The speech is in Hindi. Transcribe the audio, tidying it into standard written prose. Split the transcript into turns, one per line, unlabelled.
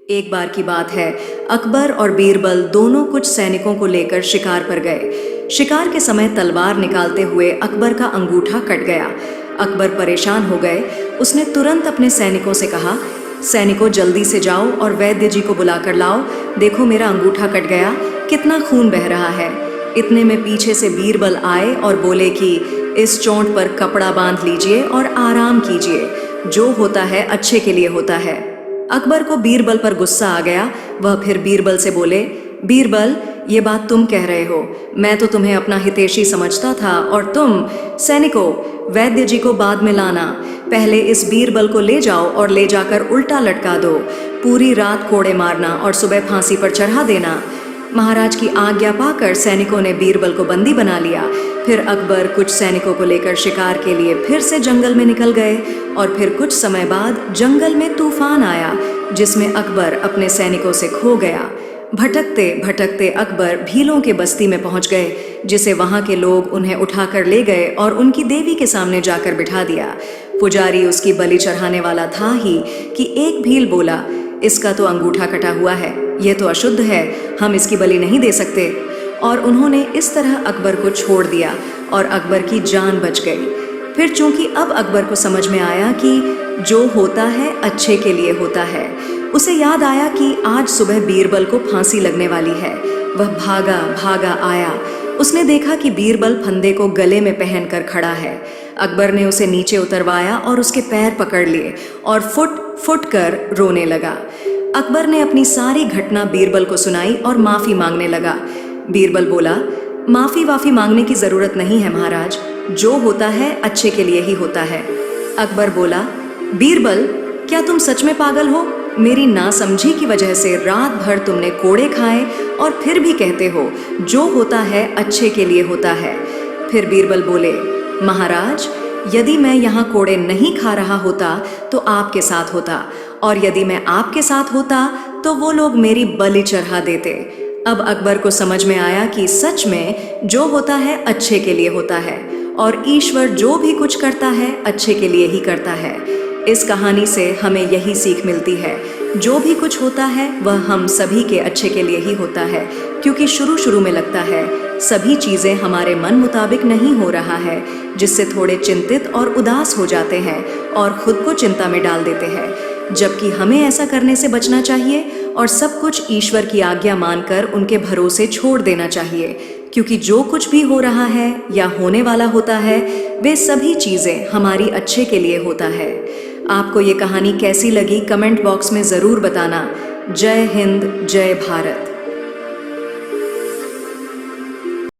एक बार की बात है, अकबर और बीरबल दोनों कुछ सैनिकों को लेकर शिकार पर गए। शिकार के समय तलवार निकालते हुए अकबर का अंगूठा कट गया। अकबर परेशान हो गए। उसने तुरंत अपने सैनिकों से कहा, सैनिकों जल्दी से जाओ और वैद्य जी को बुलाकर लाओ। देखो मेरा अंगूठा कट गया, कितना खून बह रहा है। इतने में पीछे से बीरबल आए और बोले कि इस चोट पर कपड़ा बांध लीजिए और आराम कीजिए। जो होता है अच्छे के लिए होता है। अकबर को बीरबल पर गुस्सा आ गया। वह फिर बीरबल से बोले, बीरबल, ये बात तुम कह रहे हो, मैं तो तुम्हें अपना हितैषी समझता था, और तुम। सैनिकों, वैद्य जी को बाद में लाना। पहले इस बीरबल को ले जाओ और ले जाकर उल्टा लटका दो। पूरी रात कोड़े मारना और सुबह फांसी पर चढ़ा देना। महाराज की आज्ञा पाकर सैनिकों ने बीरबल को बंदी बना लिया। फिर अकबर कुछ सैनिकों को लेकर शिकार के लिए फिर से जंगल में निकल गए, और फिर कुछ समय बाद जंगल में तूफान आया, जिसमें अकबर अपने सैनिकों से खो गया। भटकते भटकते अकबर भीलों के बस्ती में पहुंच गए, जिसे वहां के लोग उन्हें उठाकर ले गए और उनकी देवी के सामने जाकर बिठा दिया। पुजारी उसकी बलि चढ़ाने वाला था ही कि एक भील बोला, इसका तो अंगूठा कटा हुआ है, ये तो अशुद्ध है, हम इसकी बलि नहीं दे सकते। और उन्होंने इस तरह अकबर को छोड़ दिया और अकबर की जान बच गई। फिर चूंकि अब अकबर को समझ में आया कि जो होता है अच्छे के लिए होता है, उसे याद आया कि आज सुबह बीरबल को फांसी लगने वाली है। वह भागा भागा आया। उसने देखा कि बीरबल फंदे को गले में पहनकर खड़ा है। अकबर ने उसे नीचे उतरवाया और उसके पैर पकड़ लिए और फुट फुट कर रोने लगा। अकबर ने अपनी सारी घटना बीरबल को सुनाई और माफी मांगने लगा। बीरबल बोला, माफी वाफी मांगने की जरूरत नहीं है महाराज, जो होता है अच्छे के लिए ही होता है। अकबर बोला, बीरबल, क्या तुम सच में पागल हो? मेरी नासमझी की वजह से रात भर तुमने कोड़े खाए और फिर भी कहते हो जो होता है अच्छे के लिए होता है। फिर बीरबल बोले, महाराज, यदि मैं यहाँ कोड़े नहीं खा रहा होता तो आपके साथ होता, और यदि मैं आपके साथ होता तो वो लोग मेरी बलि चढ़ा देते। अब अकबर को समझ में आया कि सच में जो होता है अच्छे के लिए होता है, और ईश्वर जो भी कुछ करता है अच्छे के लिए ही करता है। इस कहानी से हमें यही सीख मिलती है, जो भी कुछ होता है वह हम सभी के अच्छे के लिए ही होता है, क्योंकि शुरू शुरू में लगता है सभी चीज़ें हमारे मन मुताबिक नहीं हो रहा है, जिससे थोड़े चिंतित और उदास हो जाते हैं और खुद को चिंता में डाल देते हैं। जबकि हमें ऐसा करने से बचना चाहिए और सब कुछ ईश्वर की आज्ञा मानकर उनके भरोसे छोड़ देना चाहिए, क्योंकि जो कुछ भी हो रहा है या होने वाला होता है वे सभी चीज़ें हमारी अच्छे के लिए होता है। आपको ये कहानी कैसी लगी कमेंट बॉक्स में ज़रूर बताना। जय हिंद, जय भारत।